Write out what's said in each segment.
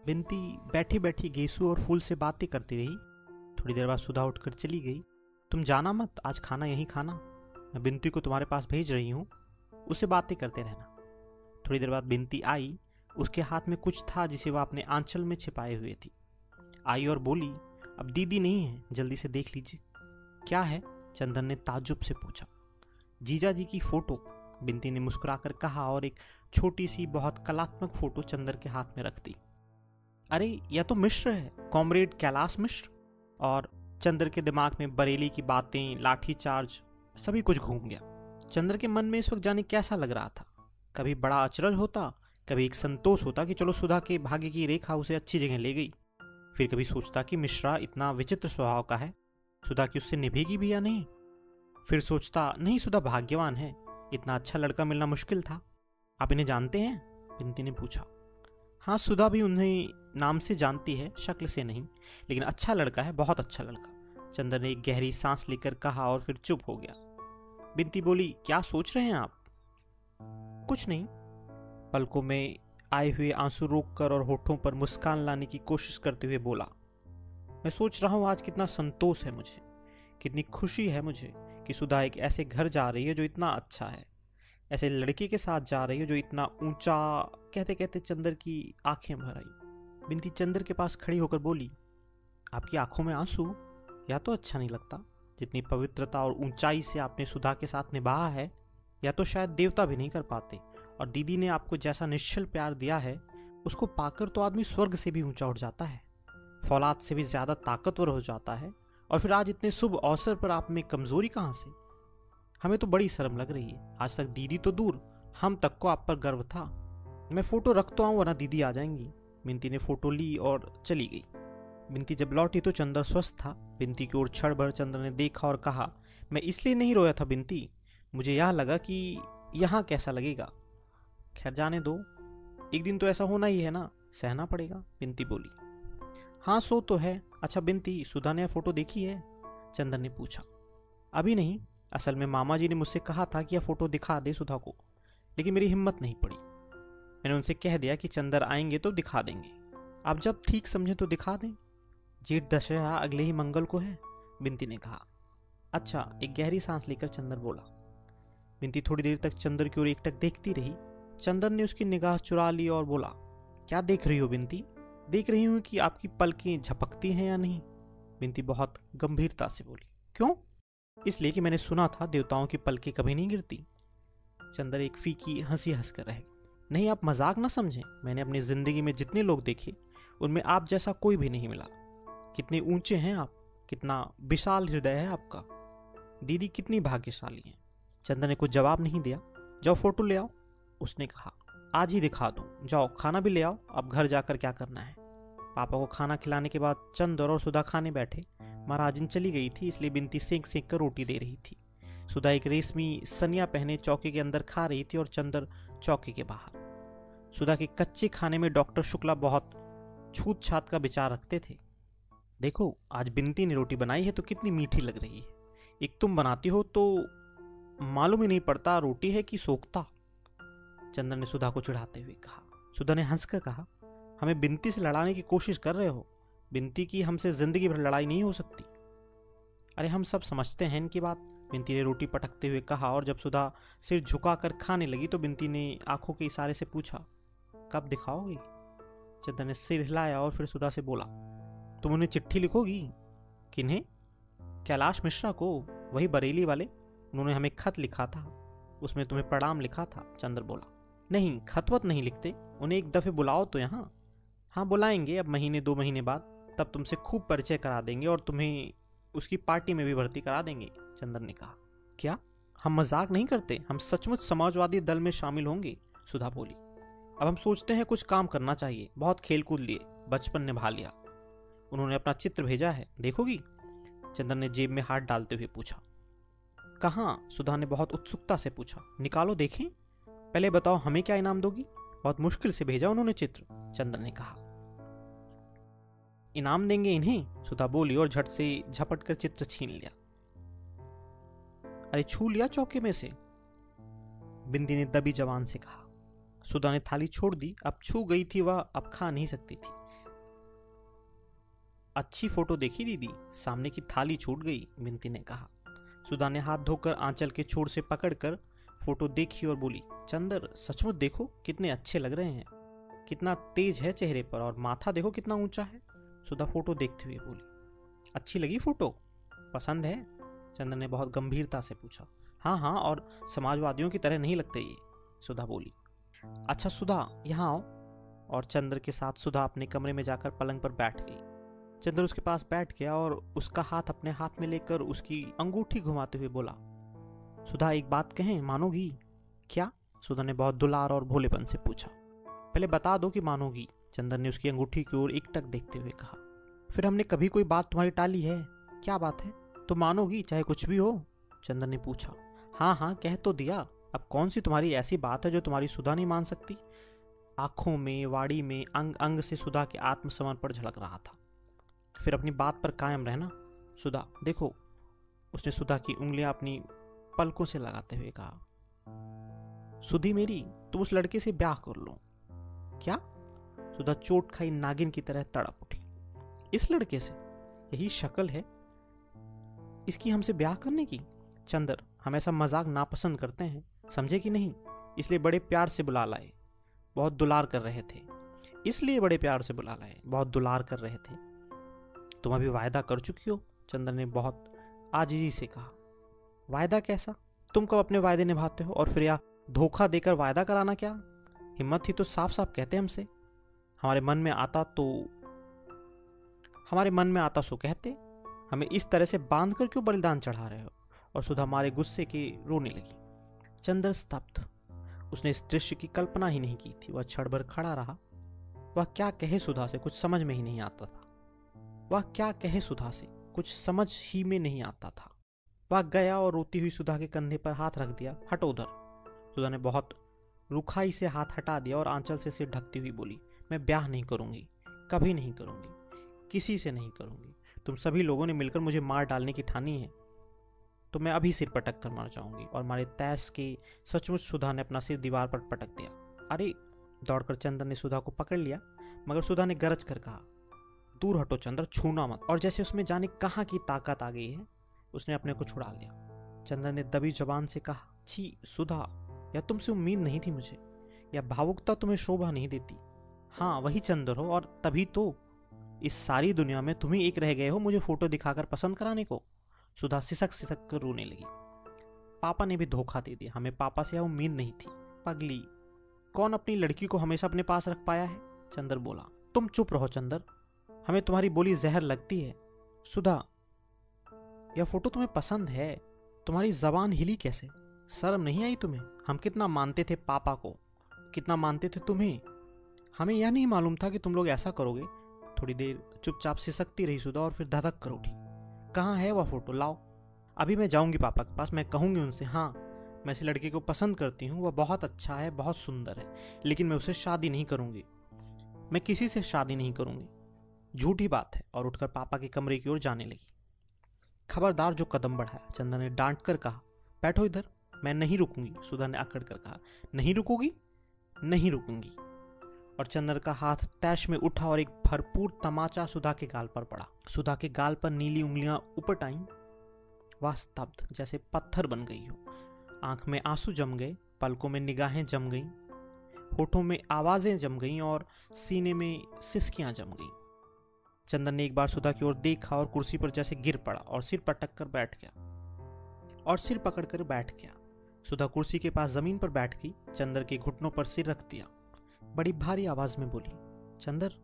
बिनती बैठी बैठी गेसू और फूल से बातें करती रही। थोड़ी देर बाद सुधा उठकर चली गई। तुम जाना मत, आज खाना यहीं खाना, मैं बिनती को तुम्हारे पास भेज रही हूँ, उससे बातें करते रहना। थोड़ी देर बाद बिनती आई। उसके हाथ में कुछ था जिसे वह अपने आंचल में छिपाए हुए थी। आई और बोली, अब दीदी नहीं है, जल्दी से देख लीजिए। क्या है? चंदन ने ताज्जुब से पूछा। जीजा जी की फोटो, बिनती ने मुस्कुराकर कहा और एक छोटी सी बहुत कलात्मक फोटो चंदर के हाथ में रख दी। अरे यह तो मिश्र है, कॉमरेड कैलाश मिश्र। और चंदर के दिमाग में बरेली की बातें, लाठीचार्ज, सभी कुछ घूम गया। चंदर के मन में इस वक्त जाने कैसा लग रहा था। कभी बड़ा अचरज होता, कभी एक संतोष होता कि चलो सुधा के भाग्य की रेखा उसे अच्छी जगह ले गई। फिर कभी सोचता कि मिश्रा इतना विचित्र स्वभाव का है, सुधा की उससे निभेगी भी या नहीं। फिर सोचता नहीं, सुधा भाग्यवान है, इतना अच्छा लड़का मिलना मुश्किल था। आप इन्हें जानते हैं? बिनती ने पूछा। हाँ, सुधा भी उन्हें नाम से जानती है, शक्ल से नहीं, लेकिन अच्छा लड़का है, बहुत अच्छा लड़का। चंदर ने एक गहरी सांस लेकर कहा और फिर चुप हो गया। बिनती बोली, क्या सोच रहे हैं आप? कुछ नहीं। पलकों में आए हुए आंसू रोककर और होठों पर मुस्कान लाने की कोशिश करते हुए बोला, मैं सोच रहा हूं आज कितना संतोष है मुझे, कितनी खुशी है मुझे कि सुधा एक ऐसे घर जा रही है जो इतना अच्छा है, ऐसे लड़के के साथ जा रही है जो इतना ऊंचा। कहते कहते चंदर की आंखें भर आई। बिनती चंदर के पास खड़ी होकर बोली, आपकी आंखों में आंसू? या तो अच्छा नहीं लगता, जितनी पवित्रता और ऊंचाई से आपने सुधा के साथ निभाया है, या तो शायद देवता भी नहीं कर पाते। और दीदी ने आपको जैसा निश्चल प्यार दिया है, उसको पाकर तो आदमी स्वर्ग से भी ऊंचा उठ जाता है, फौलाद से भी ज्यादा ताकतवर हो जाता है। और फिर आज इतने शुभ अवसर पर आप में कमजोरी कहाँ से? हमें तो बड़ी शर्म लग रही है। आज तक दीदी तो दूर, हम तक को आप पर गर्व था। मैं फोटो रख तो आऊं, वरना दीदी आ जाएंगी। बिनती ने फोटो ली और चली गई। बिनती जब लौटी तो चंदर स्वस्थ था। बिनती की ओर क्षण भर चंदर ने देखा और कहा, मैं इसलिए नहीं रोया था बिनती, मुझे यह लगा कि यहाँ कैसा लगेगा। खैर जाने दो, एक दिन तो ऐसा होना ही है ना, सहना पड़ेगा। बिनती बोली। हाँ सो तो है। अच्छा बिनती, सुधा ने फोटो देखी है? चंदन ने पूछा। अभी नहीं, असल में मामा जी ने मुझसे कहा था कि यह फोटो दिखा दे सुधा को, लेकिन मेरी हिम्मत नहीं पड़ी। मैंने उनसे कह दिया कि चंदर आएंगे तो दिखा देंगे, आप जब ठीक समझे तो दिखा दें। जेठ दशहरा अगले ही मंगल को है, बिनती ने कहा। अच्छा। एक गहरी सांस लेकर चंदर बोला। बिनती थोड़ी देर तक चंदर की ओर एकटक देखती रही। चंदर ने उसकी निगाह चुरा ली और बोला, क्या देख रही हो बिनती? देख रही हूं कि आपकी पलकें झपकती हैं या नहीं। बिनती बहुत गंभीरता से बोली। क्यों? इसलिए कि मैंने सुना था देवताओं की पलकें कभी नहीं गिरती। चंदर एक फीकी हंसी हंसकर रह गई। नहीं, आप मजाक ना समझें, मैंने अपनी जिंदगी में जितने लोग देखे उनमें आप जैसा कोई भी नहीं मिला। कितने ऊंचे हैं आप, कितना विशाल हृदय है आपका। दीदी कितनी भाग्यशाली हैं। चंदर ने कुछ जवाब नहीं दिया। जाओ फोटो ले आओ, उसने कहा। आज ही दिखा दूं, जाओ खाना भी ले आओ, अब घर जाकर क्या करना है। पापा को खाना खिलाने के बाद चंदर और सुधा खाने बैठे। महाराजिन चली गई थी, इसलिए बिनती सेंक सेंक कर रोटी दे रही थी। सुधा एक रेशमी सनिया पहने चौके के अंदर खा रही थी और चंदर चौके के बाहर। सुधा के कच्चे खाने में डॉक्टर शुक्ला बहुत छूत छात का विचार रखते थे। देखो आज बिनती ने रोटी बनाई है तो कितनी मीठी लग रही है, एक तुम बनाती हो तो मालूम ही नहीं पड़ता रोटी है कि सोखता। चंदर ने सुधा को चिढ़ाते हुए कहा। सुधा ने हंसकर कहा, हमें बिनती से लड़ाने की कोशिश कर रहे हो? बिनती की हमसे जिंदगी भर लड़ाई नहीं हो सकती। अरे हम सब समझते हैं इनकी बात, बिनती ने रोटी पटकते हुए कहा। और जब सुधा सिर झुकाकर खाने लगी तो बिनती ने आंखों के इशारे से पूछा, कब दिखाओगे? चंदर ने सिर हिलाया और फिर सुधा से बोला, तुम उन्हें चिट्ठी लिखोगी? किन्हें? कैलाश मिश्रा को, वही बरेली वाले, उन्होंने हमें खत लिखा था, उसमें तुम्हें प्रणाम लिखा था। चंदर बोला। नहीं, खतवत नहीं लिखते, उन्हें एक दफे बुलाओ तो यहाँ। हाँ बुलाएंगे, अब महीने 2 महीने बाद, तब तुमसे खूब परिचय करा देंगे और तुम्हें उसकी पार्टी में भी भर्ती करा देंगे। चंदर ने कहा। क्या? हम मजाक नहीं करते, हम सचमुच समाजवादी दल में शामिल होंगे। सुधा बोली। अब हम सोचते हैं कुछ काम करना चाहिए, बहुत खेल कूद लिए, बचपन निभा लिया। उन्होंने अपना चित्र भेजा है, देखोगी? चंदर ने जेब में हाथ डालते हुए पूछा। कहाँ? सुधा ने बहुत उत्सुकता से पूछा। निकालो देखें। पहले बताओ हमें क्या इनाम दोगी? बहुत मुश्किल से भेजा उन्होंने चित्र। चंदर ने कहा। इनाम देंगे इन्हें? सुधा बोली और झट से झपट कर चित्र छीन लिया। अरे छू लिया चौके में से, बिंदी ने दबी जबान से कहा। सुधा ने थाली छोड़ दी, अब छू गई थी वह, अब खा नहीं सकती थी। अच्छी फोटो देखी दीदी, सामने की थाली छूट गई, बिंती ने कहा। सुधा ने हाथ धोकर आंचल के छोर से पकड़कर फोटो देखी और बोली, चंदर सचमुच देखो कितने अच्छे लग रहे हैं, कितना तेज है चेहरे पर और माथा देखो कितना ऊंचा है। सुधा फोटो देखते हुए बोली, अच्छी लगी फोटो, पसंद है? चंदर ने बहुत गंभीरता से पूछा। हाँ हाँ, और समाजवादियों की तरह नहीं लगते ये, सुधा बोली। अच्छा सुधा यहाँ आओ। और चंद्र के साथ सुधा अपने कमरे में जाकर पलंग पर बैठ गई। चंद्र उसके पास बैठ गया और उसका हाथ अपने हाथ में लेकर उसकी अंगूठी घुमाते हुए बोला, सुधा एक बात कहें, मानोगी? क्या? सुधा ने बहुत दुलार और भोलेपन से पूछा। पहले बता दो कि मानोगी, चंदर ने उसकी अंगूठी की ओर एकटक देखते हुए कहा। फिर हमने कभी कोई बात तुम्हारी टाली है? क्या बात है? तो मानोगी चाहे कुछ भी हो? चंदर ने पूछा। हाँ हाँ कह तो दिया, अब कौन सी तुम्हारी ऐसी बात है जो तुम्हारी सुधा नहीं मान सकती? आंखों में, वाड़ी में, अंग अंग से सुधा के आत्मसमर्पण झलक रहा था। फिर अपनी बात पर कायम रहना सुधा, देखो, उसने सुधा की उंगलियां अपनी पलकों से लगाते हुए कहा। सुधी मेरी, तुम उस लड़के से ब्याह कर लो। क्या? सुधा चोट खाई नागिन की तरह तड़प उठी। इस लड़के से? यही शक्ल है इसकी हमसे ब्याह करने की? चंदर, हम ऐसा मजाक नापसंद करते हैं, समझे कि नहीं? इसलिए बड़े प्यार से बुला लाए, बहुत दुलार कर रहे थे। इसलिए बड़े प्यार से बुला लाए, बहुत दुलार कर रहे थे। तुम अभी वायदा कर चुकी हो? चंदर ने बहुत आजिजी से कहा। वायदा कैसा? तुम कब अपने वायदे निभाते हो? और फिर या धोखा देकर वायदा कराना क्या? हिम्मत थी तो साफ साफ कहते हमसे, हमारे मन में आता सो कहते। हमें इस तरह से बांध कर क्यों बलिदान चढ़ा रहे हो? और सुधा हमारे गुस्से के रोने लगी। चंदर स्तब्ध, उसने इस दृश्य की कल्पना ही नहीं की थी। वह क्षण भर खड़ा रहा। वह क्या कहे सुधा से, कुछ समझ में ही नहीं आता था। वह क्या कहे सुधा से, कुछ समझ ही में नहीं आता था। वह गया और रोती हुई सुधा के कंधे पर हाथ रख दिया। हटो उधर। सुधा ने बहुत रुखाई से हाथ हटा दिया और आंचल से सिर ढकती हुई बोली, मैं ब्याह नहीं करूंगी, कभी नहीं करूंगी, किसी से नहीं करूंगी। तुम सभी लोगों ने मिलकर मुझे मार डालने की ठानी है तो मैं अभी सिर पटक कर मर जाऊंगी। और मारे तैस के सचमुच सुधा ने अपना सिर दीवार पर पटक दिया। अरे! दौड़कर चंदर ने सुधा को पकड़ लिया, मगर सुधा ने गरज कर कहा, दूर हटो चंद्र, छूना मत। और जैसे उसमें जाने कहाँ की ताकत आ गई है, उसने अपने को छुड़ा लिया। चंदर ने दबी जबान से कहा, छी सुधा, या तुमसे उम्मीद नहीं थी मुझे, या भावुकता तुम्हें शोभा नहीं देती। हाँ वही चंदर हो, और तभी तो इस सारी दुनिया में तुम ही एक रह गए हो मुझे फोटो दिखाकर पसंद कराने को। सुधा सिसक सिसक कर रोने लगी। पापा ने भी धोखा दे दिया, हमें पापा से यह उम्मीद नहीं थी। पगली, कौन अपनी लड़की को हमेशा अपने पास रख पाया है? चंदर बोला। तुम चुप रहो चंदर, हमें तुम्हारी बोली जहर लगती है। सुधा, यह फोटो तुम्हें पसंद है? तुम्हारी जबान हिली कैसे? शर्म नहीं आई तुम्हें? हम कितना मानते थे पापा को, कितना मानते थे तुम्हें। हमें यह नहीं मालूम था कि तुम लोग ऐसा करोगे। थोड़ी देर चुपचाप सिसकती रही सुधा और फिर धधक कर उठी। कहाँ है वह फोटो? लाओ। अभी मैं जाऊंगी पापा के पास, मैं कहूंगी उनसे, हाँ मैं इस लड़के को पसंद करती हूँ, वह बहुत अच्छा है, बहुत सुंदर है, लेकिन मैं उससे शादी नहीं करूंगी, मैं किसी से शादी नहीं करूंगी। झूठी बात है। और उठकर पापा के कमरे की ओर जाने लगी। खबरदार जो कदम बढ़ाया, चंदन ने डांट कर कहा। बैठो इधर, मैं नहीं रुकूंगी। सुधा ने अकड़ कर कहा। नहीं रुकोगी? नहीं रुकूंगी। और चंदन का हाथ तैश में उठा और एक भरपूर तमाचा सुधा के गाल पर पड़ा। सुधा के गाल पर नीली उंगलियां उपट आईं। वह स्तब्ध, जैसे पत्थर बन गई हो। आंख में आंसू जम गए, पलकों में निगाहें जम गईं, होठों में आवाजें जम गईं और सीने में सिसकियां जम गईं। चंदन ने एक बार सुधा की ओर देखा और कुर्सी पर जैसे गिर पड़ा और सिर पटक कर बैठ गया। सुधा कुर्सी के पास जमीन पर बैठ गई, चंदर के घुटनों पर सिर रख दिया। बड़ी भारी आवाज में बोली, चंदर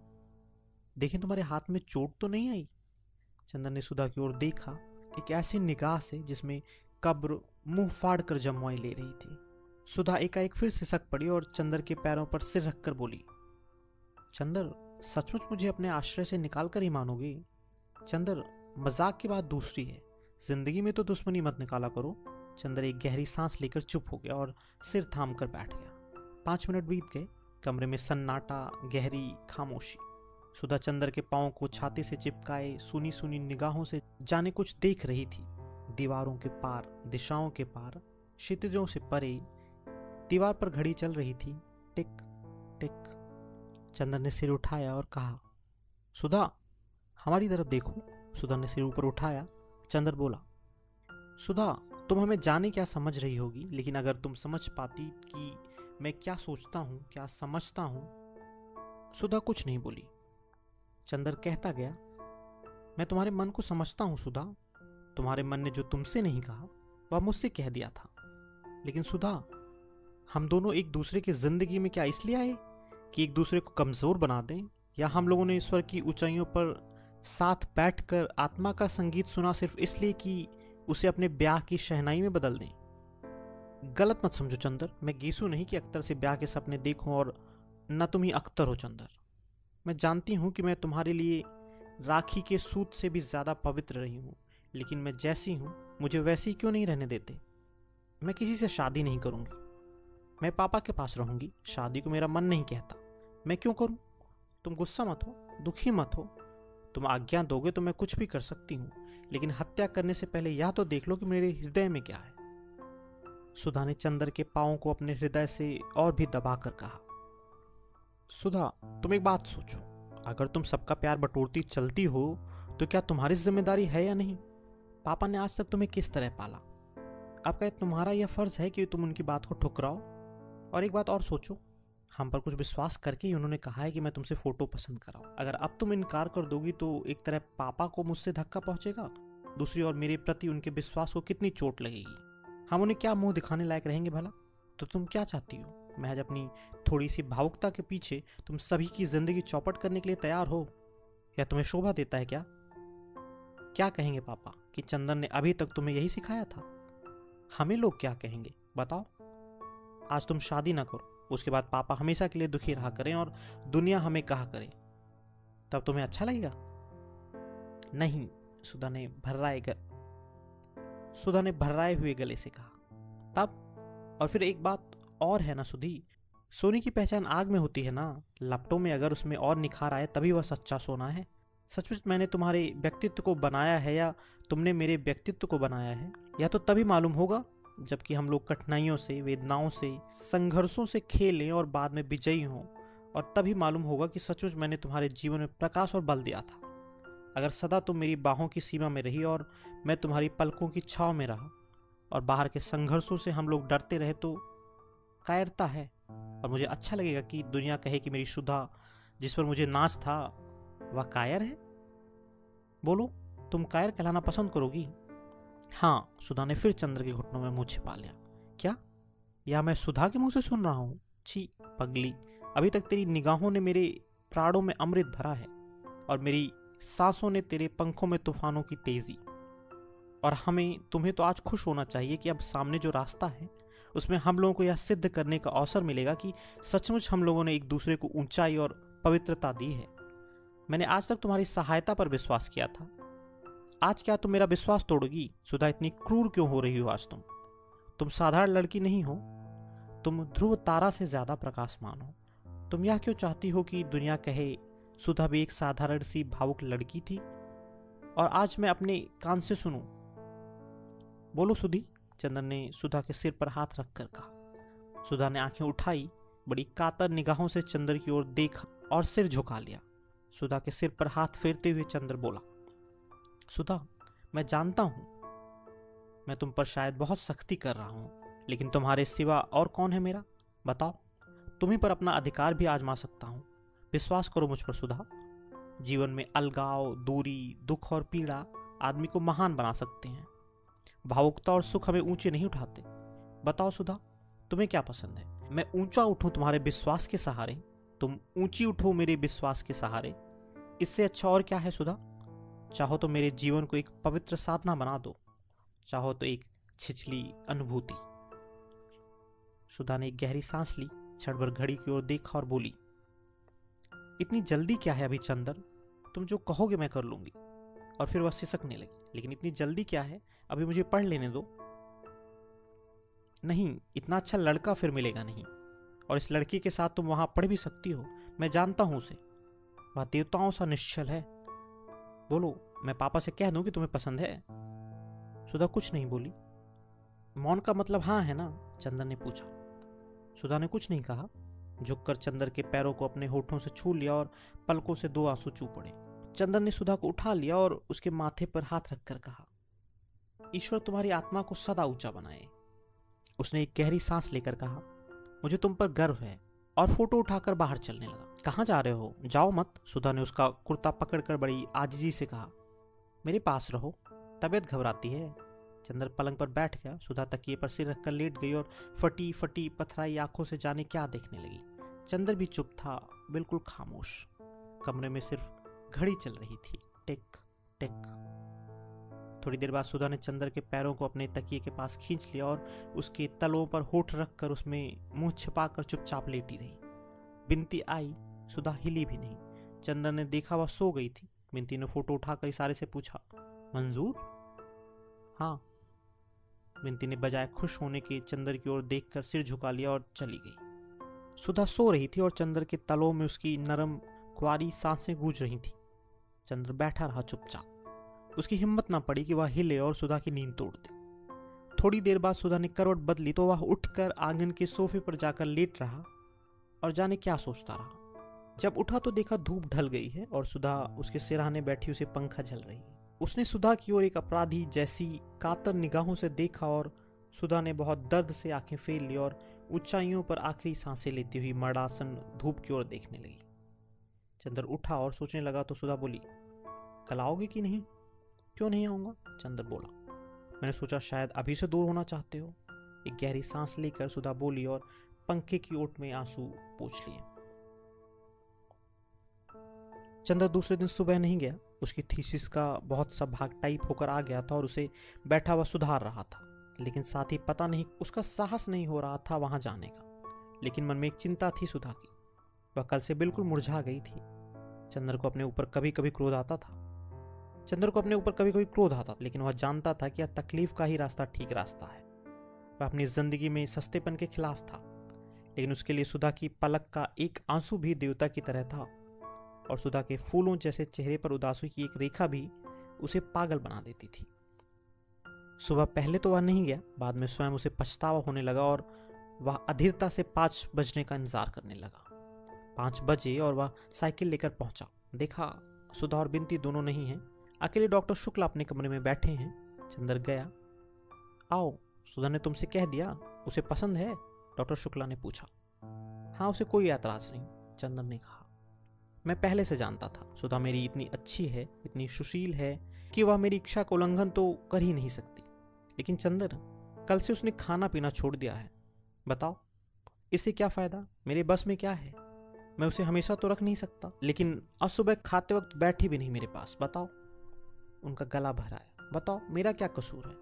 देखें तुम्हारे हाथ में चोट तो नहीं आई? चंदर ने सुधा की ओर देखा, एक ऐसी निगाह से जिसमें कब्र मुंह फाड़ कर जमुआई ले रही थी। सुधा एकाएक फिर सिसक पड़ी और चंदर के पैरों पर सिर रखकर बोली, चंदर सचमुच मुझे अपने आश्रय से निकाल कर ही मानोगे? चंदर मजाक की बात दूसरी है, जिंदगी में तो दुश्मनी मत निकाला करो। चंदर एक गहरी सांस लेकर चुप हो गया और सिर थाम कर बैठ गया। 5 मिनट बीत गए। कमरे में सन्नाटा, गहरी खामोशी। सुधा चंदर के पांवों को छाती से चिपकाए सुनी सुनी निगाहों से जाने कुछ देख रही थी। दीवारों के पार, दिशाओं के पार, क्षितिजों से परे। दीवार पर घड़ी चल रही थी, टिक टिक। चंदर ने सिर उठाया और कहा, सुधा। हमारी तरफ देखो। सुधा ने सिर ऊपर उठाया। चंदर बोला, सुधा, तुम हमें जाने क्या समझ रही होगी, लेकिन अगर तुम समझ पाती कि मैं क्या सोचता हूँ, क्या समझता हूँ। सुधा कुछ नहीं बोली। चंदर कहता गया, मैं तुम्हारे मन को समझता हूँ सुधा। तुम्हारे मन ने जो तुमसे नहीं कहा वह मुझसे कह दिया था। लेकिन सुधा, हम दोनों एक दूसरे की जिंदगी में क्या इसलिए आए कि एक दूसरे को कमजोर बना दें, या हम लोगों ने ईश्वर की ऊंचाइयों पर साथ बैठकर आत्मा का संगीत सुना सिर्फ इसलिए कि उसे अपने ब्याह की शहनाई में बदल दें। गलत मत समझो चंदर, मैं गेसू नहीं कि अख्तर से ब्याह के सपने देखूं, और न तुम ही अख्तर हो चंदर। मैं जानती हूं कि मैं तुम्हारे लिए राखी के सूत से भी ज्यादा पवित्र रही हूं, लेकिन मैं जैसी हूं मुझे वैसी क्यों नहीं रहने देते। मैं किसी से शादी नहीं करूंगी। मैं पापा के पास रहूंगी। शादी को मेरा मन नहीं कहता, मैं क्यों करूं। तुम गुस्सा मत हो, दुखी मत हो। तुम आज्ञा दोगे तो मैं कुछ भी कर सकती हूं, लेकिन हत्या करने से पहले यह तो देख लो कि मेरे हृदय में क्या है। सुधा ने चंदर के पांवों को अपने हृदय से और भी दबाकर कहा, सुधा, तुम एक बात सोचो, अगर तुम सबका प्यार बटोरती चलती हो तो क्या तुम्हारी जिम्मेदारी है या नहीं। पापा ने आज तक तुम्हें किस तरह पाला। अब क्या तुम्हारा यह फर्ज है कि तुम उनकी बात को ठुकराओ। और एक बात और सोचो, हम पर कुछ विश्वास करके ही उन्होंने कहा है कि मैं तुमसे फोटो पसंद कराऊं। अगर अब तुम इनकार कर दोगी तो एक तरह पापा को मुझसे धक्का पहुंचेगा, दूसरी ओर मेरे प्रति उनके विश्वास को कितनी चोट लगेगी। हम उन्हें क्या मुंह दिखाने लायक रहेंगे भला। तो तुम क्या चाहती हो, महज अपनी थोड़ी सी भावुकता के पीछे तुम सभी की जिंदगी चौपट करने के लिए तैयार हो, या तुम्हें शोभा देता है क्या कहेंगे पापा कि चंदन ने अभी तक तुम्हें यही सिखाया था। हमें लोग क्या कहेंगे बताओ। आज तुम शादी ना करो, उसके बाद पापा हमेशा के लिए दुखी रहा करें और दुनिया हमें कहा करे, तब तुम्हें अच्छा लगेगा। नहीं, सुधा ने भर्राए हुए गले से कहा। तब और फिर एक बात और है ना सुधी, सोने की पहचान आग में होती है ना। लपटों में अगर उसमें और निखार आए तभी वह सच्चा सोना है। सचमुच मैंने तुम्हारे व्यक्तित्व को बनाया है या तुमने मेरे व्यक्तित्व को बनाया है, या तो तभी मालूम होगा जबकि हम लोग कठिनाइयों से, वेदनाओं से, संघर्षों से खेलें और बाद में विजयी हों, और तभी मालूम होगा कि सचमुच मैंने तुम्हारे जीवन में प्रकाश और बल दिया था। अगर सदा तुम मेरी बाहों की सीमा में रही और मैं तुम्हारी पलकों की छाव में रहा, और बाहर के संघर्षों से हम लोग डरते रहे, तो कायरता है। और मुझे अच्छा लगेगा कि दुनिया कहे कि मेरी सुधा, जिस पर मुझे नाज था, वह कायर है। बोलो, तुम कायर कहलाना पसंद करोगी। हाँ, सुधा ने फिर चंद्र के घुटनों में मुंह छिपा लिया। क्या, या मैं सुधा के मुंह से सुन रहा हूँ। छी पगली, अभी तक तेरी निगाहों ने मेरे प्राणों में अमृत भरा है, और मेरी सांसों ने तेरे पंखों में तूफानों की तेजी। और तुम्हें तो आज खुश होना चाहिए कि अब सामने जो रास्ता है उसमें हम लोगों को यह सिद्ध करने का अवसर मिलेगा कि सचमुच हम लोगों ने एक दूसरे को ऊंचाई और पवित्रता दी है। मैंने आज तक तुम्हारी सहायता पर विश्वास किया था, आज क्या तुम मेरा विश्वास तोड़ोगी। सुधा, इतनी क्रूर क्यों हो रही हो आज तुम साधारण लड़की नहीं हो, तुम ध्रुव तारा से ज्यादा प्रकाशमान हो। तुम यह क्यों चाहती हो कि दुनिया कहे सुधा भी एक साधारण सी भावुक लड़की थी, और आज मैं अपने कान से सुनूं। बोलो सुधी, चंदन ने सुधा के सिर पर हाथ रखकर कहा। सुधा ने आंखें उठाई, बड़ी कातर निगाहों से चंद्र की ओर देखा और सिर झुका लिया। सुधा के सिर पर हाथ फेरते हुए चंद्र बोला, सुधा, मैं जानता हूं मैं तुम पर शायद बहुत सख्ती कर रहा हूं, लेकिन तुम्हारे सिवा और कौन है मेरा, बताओ। तुम्हीं पर अपना अधिकार भी आजमा सकता हूं। विश्वास करो मुझ पर सुधा। जीवन में अलगाव, दूरी, दुख और पीड़ा आदमी को महान बना सकते हैं। भावुकता और सुख हमें ऊंचे नहीं उठाते। बताओ सुधा, तुम्हें क्या पसंद है। मैं ऊंचा उठूं तुम्हारे विश्वास के सहारे, तुम ऊंची उठो मेरे विश्वास के सहारे। इससे अच्छा और क्या है सुधा। चाहो तो मेरे जीवन को एक पवित्र साधना बना दो, चाहो तो एक छिछली अनुभूति। सुधा ने एक गहरी सांस ली, क्षण भर घड़ी की ओर देखा और बोली, इतनी जल्दी क्या है अभी चंदन, तुम जो कहोगे मैं कर लूंगी। और फिर वह सिसकने लगी, लेकिन इतनी जल्दी क्या है, अभी मुझे पढ़ लेने दो। नहीं, इतना अच्छा लड़का फिर मिलेगा नहीं, और इस लड़की के साथ तुम वहां पढ़ भी सकती हो। मैं जानता हूं उसे, वह देवताओं सा निश्चल है। बोलो, मैं पापा से कह दूं कि तुम्हें पसंद है। सुधा कुछ नहीं बोली। मौन का मतलब हाँ है ना, चंदन ने पूछा। सुधा ने कुछ नहीं कहा, झुककर चंदर के पैरों को अपने होठों से छू लिया और पलकों से 2 आंसू चू पड़े। चंदन ने सुधा को उठा लिया और उसके माथे पर हाथ रखकर कहा, ईश्वर तुम्हारी आत्मा को सदा ऊंचा बनाए। उसने एक गहरी सांस लेकर कहा, मुझे तुम पर गर्व है, और फोटो उठाकर बाहर चलने लगा। कहाँ जा रहे हो? जाओ मत। सुधा ने उसका कुर्ता पकड़कर बड़ी आजिजी से कहा, मेरे पास रहो, तबीयत घबराती है। चंदर पलंग पर बैठ गया। सुधा तकिए पर सिर रखकर लेट गई और फटी फटी पथराई आंखों से जाने क्या देखने लगी। चंदर भी चुप था, बिल्कुल खामोश। कमरे में सिर्फ घड़ी चल रही थी, टिक टिक। थोड़ी देर बाद सुधा ने चंदर के पैरों को अपने तकिए के पास खींच लिया और उसके तलों पर होठ रखकर उसमें मुंह छिपाकर चुपचाप लेटी रही। बिनती आई, सुधा हिली भी नहीं। चंदर ने देखा वह सो गई थी। बिनती ने फोटो उठाकर इशारे से पूछा, मंजूर? हाँ। बिनती ने बजाय खुश होने के चंदर की ओर देखकर सिर झुका लिया और चली गई। सुधा सो रही थी और चंदर के तलों में उसकी नरम कुंवारी सांसें गूंज रही थी। चंद्र बैठा रहा चुपचाप। उसकी हिम्मत ना पड़ी कि वह हिले और सुधा की नींद तोड़ दे। थोड़ी देर बाद सुधा ने करवट बदली तो वह उठकर आंगन के सोफे पर जाकर लेट रहा और जाने क्या सोचता रहा। जब उठा तो देखा धूप ढल गई है और सुधा उसके सिरहाने बैठी उसे पंखा झल रही है। उसने सुधा की ओर एक अपराधी जैसी कातर निगाहों से देखा और सुधा ने बहुत दर्द से आंखें फेर ली और ऊंचाइयों पर आखिरी सांसें लेती हुई मर्दासन धूप की ओर देखने लगी। चंद्र उठा और सोचने लगा तो सुधा बोली, कल आओगे कि नहीं? क्यों नहीं आऊंगा? चंद्र बोला, मैंने सोचा शायद अभी से दूर होना चाहते हो। एक गहरी सांस लेकर सुधा बोली और पंखे की ओट में आंसू पोंछ लिए। चंद्र दूसरे दिन सुबह नहीं गया। उसकी थीसिस का बहुत सा भाग टाइप होकर आ गया था और उसे बैठा हुआ सुधार रहा था, लेकिन साथ ही पता नहीं उसका साहस नहीं हो रहा था वहां जाने का। लेकिन मन में एक चिंता थी सुधा की। वह कल से बिल्कुल मुरझा गई थी। चंद्र को अपने ऊपर कभी कभी क्रोध आता था, लेकिन वह जानता था कि यह तकलीफ का ही रास्ता ठीक रास्ता है। वह अपनी जिंदगी में सस्तेपन के खिलाफ था, लेकिन उसके लिए सुधा की पलक का एक आंसू भी देवता की तरह था और सुधा के फूलों जैसे चेहरे पर उदासी की एक रेखा भी उसे पागल बना देती थी। सुबह पहले तो वह नहीं गया, बाद में स्वयं उसे पछतावा होने लगा और वह अधीरता से 5 बजने का इंतजार करने लगा। 5 बजे और वह साइकिल लेकर पहुंचा। देखा सुधा और बिनती दोनों नहीं हैं। अकेले डॉक्टर शुक्ला अपने कमरे में बैठे हैं। चंदर गया। आओ, सुधा ने तुमसे कह दिया, उसे पसंद है? डॉक्टर शुक्ला ने पूछा। हाँ, उसे कोई ऐतराज नहीं, चंदर ने कहा। मैं पहले से जानता था सुधा मेरी इतनी अच्छी है, इतनी सुशील है कि वह मेरी इच्छा का उल्लंघन तो कर ही नहीं सकती। लेकिन चंदर, कल से उसने खाना पीना छोड़ दिया है। बताओ इससे क्या फायदा? मेरे बस में क्या है? मैं उसे हमेशा तो रख नहीं सकता, लेकिन आज सुबह खाते वक्त बैठी भी नहीं मेरे पास। बताओ। उनका गला भराया। बताओ मेरा क्या कसूर है?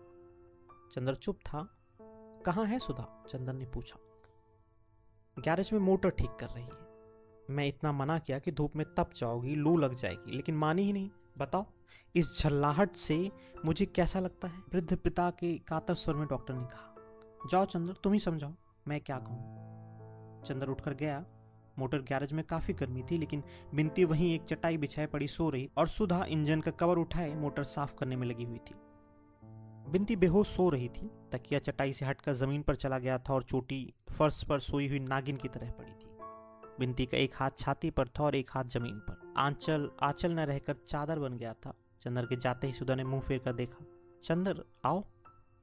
चंदर चुप था। कहाँ है सुधा? चंदर ने पूछा। गैरेज में मोटर ठीक कर रही है। मैं इतना मना किया कि धूप में तप जाओगी, लू लग जाएगी, लेकिन मानी ही नहीं। बताओ इस झल्लाहट से मुझे कैसा लगता है? वृद्ध पिता के कातर स्वर में डॉक्टर ने कहा। जाओ चंद्र, तुम ही समझाओ, मैं क्या कहूँ। चंद्र उठकर गया। मोटर गैरेज में काफी गर्मी थी, लेकिन बिनती वहीं एक चटाई बिछाए पड़ी सो रही और सुधा इंजन का कवर उठाए मोटर साफ करने में लगी हुई थी। बिनती बेहोश सो रही थी। तकिया चटाई से हटकर जमीन पर चला गया था और चोटी फर्श पर सोई हुई नागिन की तरह पड़ी थी। बिनती का एक हाथ छाती पर था और एक हाथ जमीन पर। आंचल न रहकर चादर बन गया था। चंद्र के जाते ही सुधा ने मुंह फेर कर देखा। चंद्र आओ।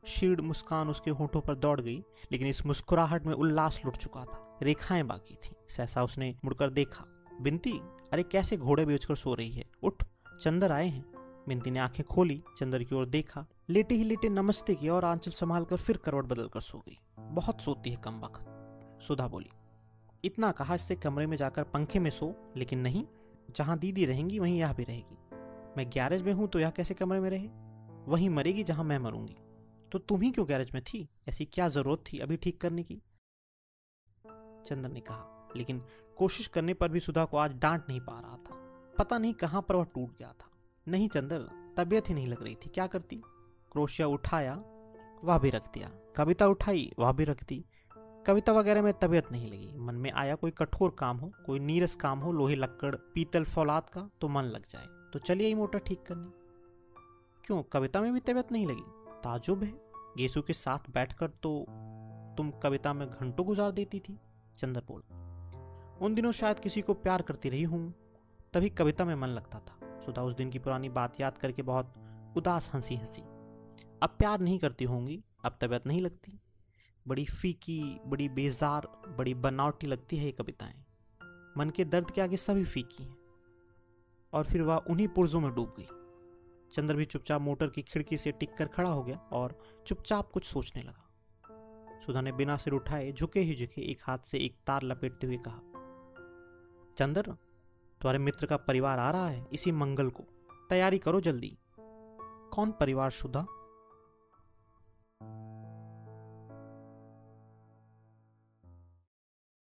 शीड़ मुस्कान उसके होठों पर दौड़ गई, लेकिन इस मुस्कुराहट में उल्लास लुट चुका था, रेखाएं बाकी थी। सहसा उसने मुड़कर देखा। बिनती, अरे कैसे घोड़े बेचकर सो रही है? उठ, चंद्र आए हैं। बिनती ने आंखें खोली, चंद्र की ओर देखा, लेटे ही लेटे नमस्ते किया और आंचल संभाल कर फिर करवट बदल कर सो गई। बहुत सोती है कमबख्त, सुधा बोली। इतना कहा इससे कमरे में जाकर पंखे में सो, लेकिन नहीं, जहां दीदी रहेंगी वहीं यह भी रहेगी। मैं गैरेज में हूं तो यह कैसे कमरे में रहे? वहीं मरेगी जहां मैं मरूंगी। तो तुम ही क्यों गैरेज में थी? ऐसी क्या जरूरत थी अभी ठीक करने की? चंदर ने कहा, लेकिन कोशिश करने पर भी सुधा को आज डांट नहीं पा रहा था। पता नहीं कहां पर वह टूट गया था। नहीं चंदर, तबीयत ही नहीं लग रही थी, क्या करती? क्रोशिया उठाया, वह भी रख दिया। कविता उठाई, वह भी रख दी। कविता वगैरह में तबीयत नहीं लगी। मन में आया कोई कठोर काम हो, कोई नीरस काम हो, लोहे लक्कड़ पीतल फौलाद का, तो मन लग जाए। तो चलिए ही मोटर ठीक करने। क्यों, कविता में भी तबीयत नहीं लगी? ताजुब है, गेसु के साथ बैठकर तो तुम कविता में घंटों गुजार देती थी। चंदर बोला। उन दिनों शायद किसी को प्यार करती रही हूं, तभी कविता में मन लगता था, सुधा उस दिन की पुरानी बात याद करके बहुत उदास हंसी हंसी। अब प्यार नहीं करती होंगी, अब तबीयत नहीं लगती, बड़ी फीकी, बड़ी बेजार, बड़ी बनावटी लगती है ये कविताएं। मन के दर्द के आगे सभी फीकी हैं। और फिर वह उन्हीं पुर्जों में डूब गई। चंद्र भी चुपचाप मोटर की खिड़की से टिक कर खड़ा हो गया और चुपचाप कुछ सोचने लगा। सुधा ने बिना सिर उठाए झुके ही झुके एक हाथ से एक तार लपेटते हुए कहा, चंद्र, तुम्हारे मित्र का परिवार आ रहा है इसी मंगल को, तैयारी करो जल्दी। कौन परिवार सुधा?